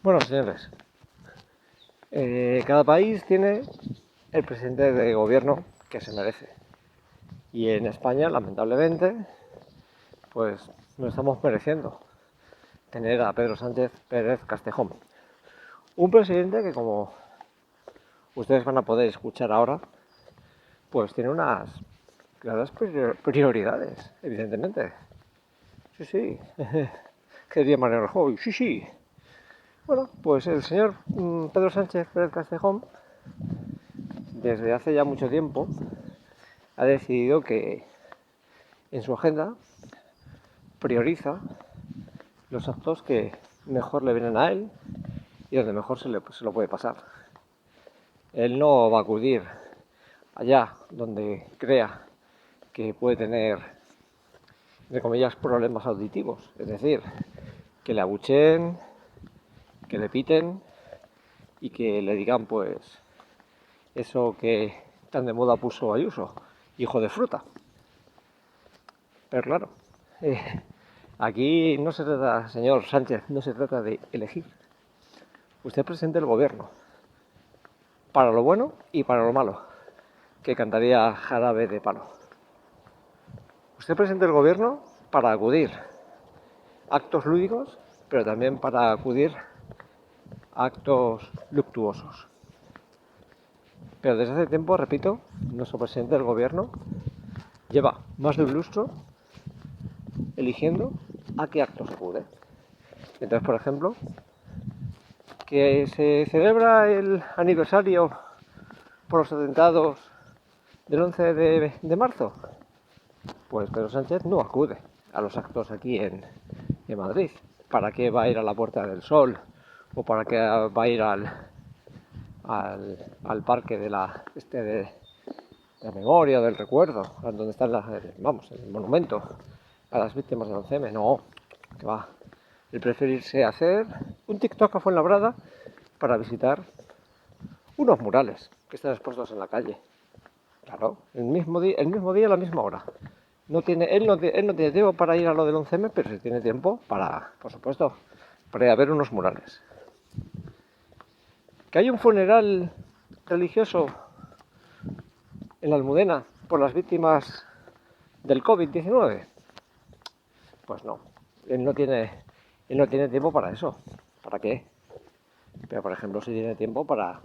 Bueno, señores, cada país tiene el presidente de gobierno que se merece. Y en España, lamentablemente, pues nos estamos mereciendo tener a Pedro Sánchez Pérez Castejón. Un presidente que, como ustedes van a poder escuchar ahora, pues tiene unas claras prioridades, evidentemente. Sí, sí. ¿Qué diría Mariano Rajoy? Sí, sí. Bueno, pues el señor Pedro Sánchez Pérez Castejón, desde hace ya mucho tiempo, ha decidido que en su agenda prioriza los actos que mejor le vienen a él y donde mejor se lo puede pasar. Él no va a acudir allá donde crea que puede tener, entre comillas, problemas auditivos. Es decir, que le abucheen, que le piten y que le digan, pues, eso que tan de moda puso Ayuso, hijo de fruta. Pero claro, aquí no se trata, señor Sánchez, no se trata de elegir. Usted es presidente del gobierno, para lo bueno y para lo malo, que cantaría Jarabe de Palo. Usted es presidente del gobierno para acudir a actos lúdicos, pero también para acudir a actos luctuosos. Pero desde hace tiempo, repito, nuestro presidente del gobierno lleva más de un lustro eligiendo a qué actos acude. Entonces, por ejemplo, que se celebra el aniversario por los atentados del 11 de marzo, pues Pedro Sánchez no acude a los actos aquí en Madrid. ¿Para qué va a ir a la Puerta del Sol? ¿O para qué va a ir al parque de la memoria, del recuerdo, donde están el monumento a las víctimas del 11M? No, que va. Él prefiere irse a hacer un TikTok a Fuenlabrada para visitar unos murales que están expuestos en la calle. Claro, el mismo día, a la misma hora. Él no tiene tiempo para ir a lo del 11M, pero sí tiene tiempo para, por supuesto, para ir a ver unos murales. Que hay un funeral religioso en la Almudena por las víctimas del COVID-19. Pues no, él no tiene tiempo para eso. ¿Para qué? Pero, por ejemplo, si tiene tiempo para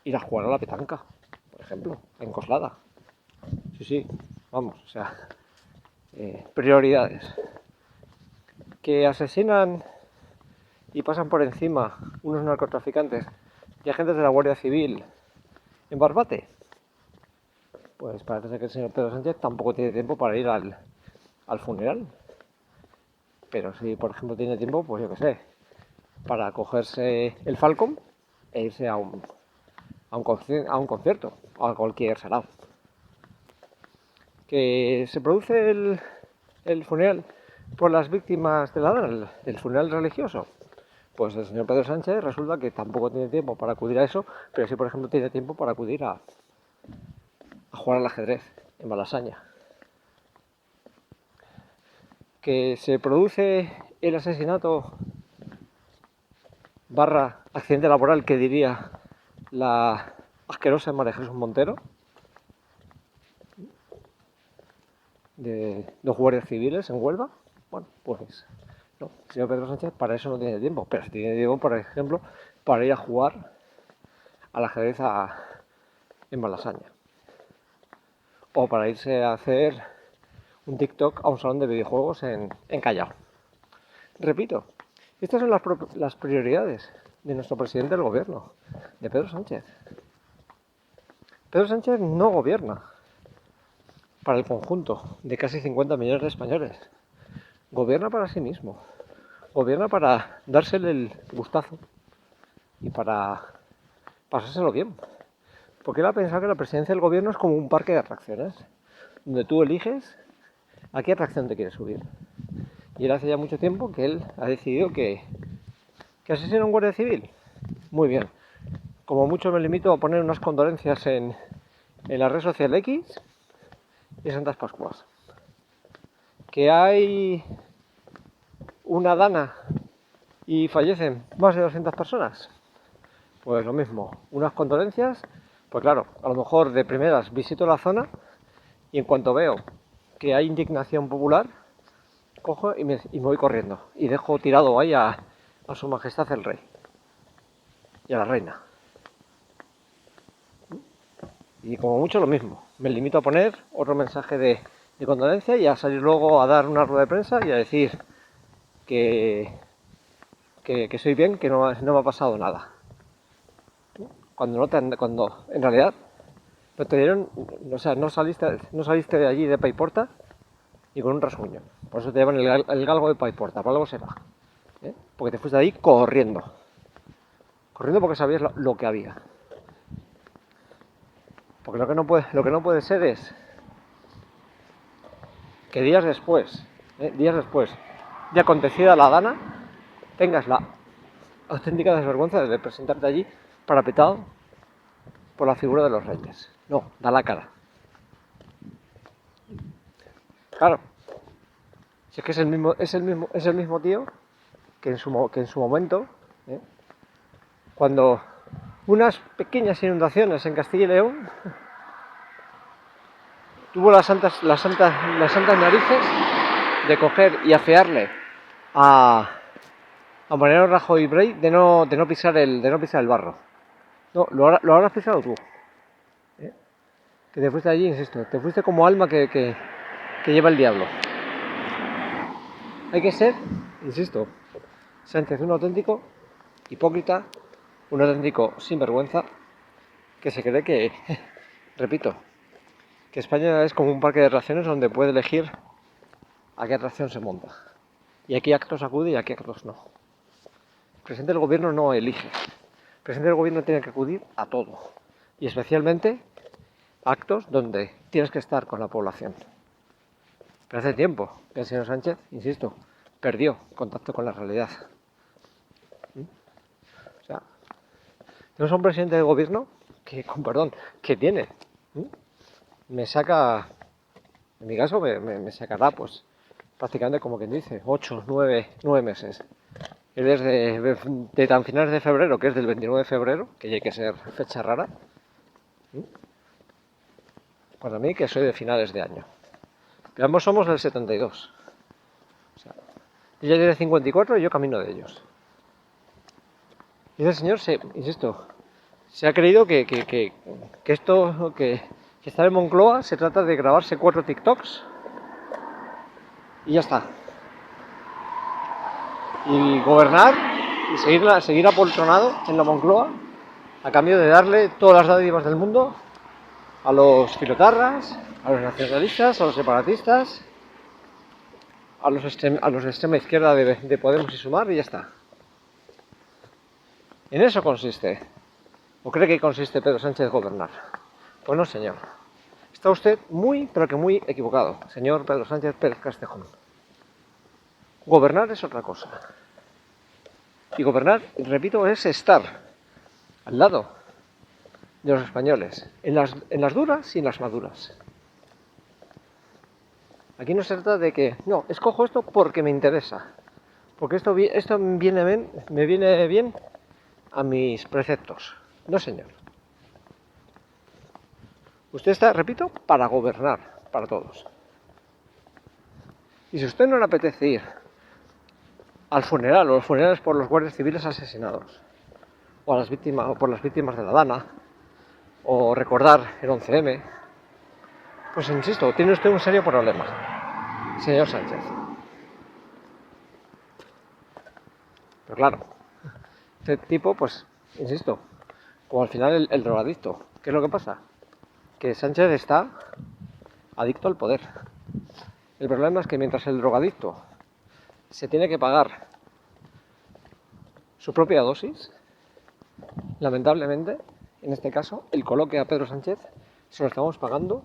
ir a jugar a la petanca, por ejemplo, en Coslada. Sí, sí, vamos, o sea, prioridades. Que asesinan y pasan por encima unos narcotraficantes y agentes de la Guardia Civil en Barbate. Pues parece ser que el señor Pedro Sánchez tampoco tiene tiempo para ir al funeral. Pero si, por ejemplo, tiene tiempo, pues yo qué sé, para cogerse el Falcon e irse a un concierto o a cualquier salado. Que se produce el funeral por las víctimas de la DANA, el funeral religioso. Pues el señor Pedro Sánchez resulta que tampoco tiene tiempo para acudir a eso, pero sí, por ejemplo, tiene tiempo para acudir a jugar al ajedrez en Malasaña. Que se produce el asesinato / accidente laboral, que diría la asquerosa María Jesús Montero, de dos guardias civiles en Huelva. Bueno, pues no, el señor Pedro Sánchez para eso no tiene tiempo, pero sí tiene tiempo, por ejemplo, para ir a jugar al ajedrez en Malasaña. O para irse a hacer un TikTok a un salón de videojuegos en Callao. Repito, estas son las prioridades de nuestro presidente del gobierno, de Pedro Sánchez. Pedro Sánchez no gobierna para el conjunto de casi 50 millones de españoles. Gobierna para sí mismo. Gobierna para dársele el gustazo y para pasárselo bien. Porque él ha pensado que la presidencia del gobierno es como un parque de atracciones, donde tú eliges a qué atracción te quieres subir. Y él hace ya mucho tiempo que él ha decidido que asesina a un guardia civil. Muy bien. Como mucho me limito a poner unas condolencias en la red social X y Santas Pascuas. Que hay una dana y fallecen más de 200 personas. Pues lo mismo, unas condolencias, pues claro, a lo mejor de primeras visito la zona y en cuanto veo que hay indignación popular, cojo y me voy corriendo y dejo tirado ahí a su majestad el rey y a la reina. Y como mucho lo mismo, me limito a poner otro mensaje de condolencia y a salir luego a dar una rueda de prensa y a decir que soy bien, que no me ha pasado nada. Cuando en realidad no te dieron, o sea, no saliste de allí de Paiporta y con un rasguño. Por eso te llevan el galgo de Paiporta, por algo será. Porque te fuiste de ahí corriendo. Corriendo porque sabías lo que había. Porque lo que no puede ser es que días después, de acontecida la dana, tengas la auténtica desvergüenza de presentarte allí parapetado por la figura de los reyes. No, da la cara. Claro, si es que es el mismo tío que en su momento, cuando unas pequeñas inundaciones en Castilla y León, tuvo las santas narices de coger y afearle a Mariano Rajoy Brey de no pisar el barro. No, lo habrás pisado tú. Que te fuiste allí, insisto, te fuiste como alma que lleva el diablo. Hay que ser, insisto, Sánchez, un auténtico hipócrita, un auténtico sinvergüenza, que se cree que, repito, que España es como un parque de atracciones donde puede elegir a qué atracción se monta. Y a qué actos acude y a qué actos no. El presidente del gobierno no elige. El presidente del gobierno tiene que acudir a todo. Y especialmente actos donde tienes que estar con la población. Pero hace tiempo que el señor Sánchez, insisto, perdió contacto con la realidad. O sea, tenemos a un presidente de gobierno que, con perdón, que tiene. Me saca, en mi caso, me sacará, pues, prácticamente como quien dice, 8, 9 meses. Es de tan finales de febrero, que es del 29 de febrero, que ya hay que ser fecha rara. Para mí, que soy de finales de año. Pero ambos somos del 72. O sea, ella tiene 54 y yo camino de ellos. Y ese señor, insisto, se ha creído que estar en Moncloa se trata de grabarse 4 TikToks y ya está. Y gobernar y seguir apoltronado en la Moncloa a cambio de darle todas las dádivas del mundo a los filotarras, a los nacionalistas, a los separatistas, a los de extrema izquierda de Podemos y Sumar, y ya está. En eso consiste. ¿O cree que consiste Pedro Sánchez gobernar? Pues no, señor. Está usted muy, pero que muy equivocado, señor Pedro Sánchez Pérez Castejón. Gobernar es otra cosa. Y gobernar, repito, es estar al lado de los españoles, en las duras y en las maduras. Aquí no se trata de que, no, escojo esto porque me interesa, porque esto me viene bien a mis preceptos. No, señor. Usted está, repito, para gobernar, para todos. Y si a usted no le apetece ir al funeral o los funerales por los guardias civiles asesinados, o por las víctimas de la Dana, o recordar el 11M, pues insisto, tiene usted un serio problema, señor Sánchez. Pero claro, este tipo, pues, insisto, como al final el drogadicto. ¿Qué es lo que pasa? Que Sánchez está adicto al poder. El problema es que mientras el drogadicto se tiene que pagar su propia dosis, lamentablemente, en este caso, el coloque a Pedro Sánchez se lo estamos pagando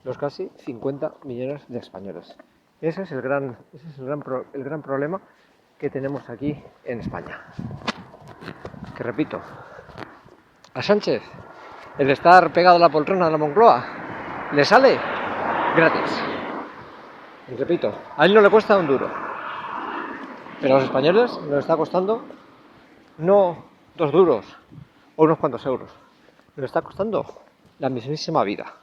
los casi 50 millones de españoles. Ese es el gran problema que tenemos aquí en España. Que repito, a Sánchez el estar pegado a la poltrona de la Moncloa le sale gratis. Y repito, a él no le cuesta un duro. Pero a los españoles nos está costando no 2 duros o unos cuantos euros, nos está costando la mismísima vida.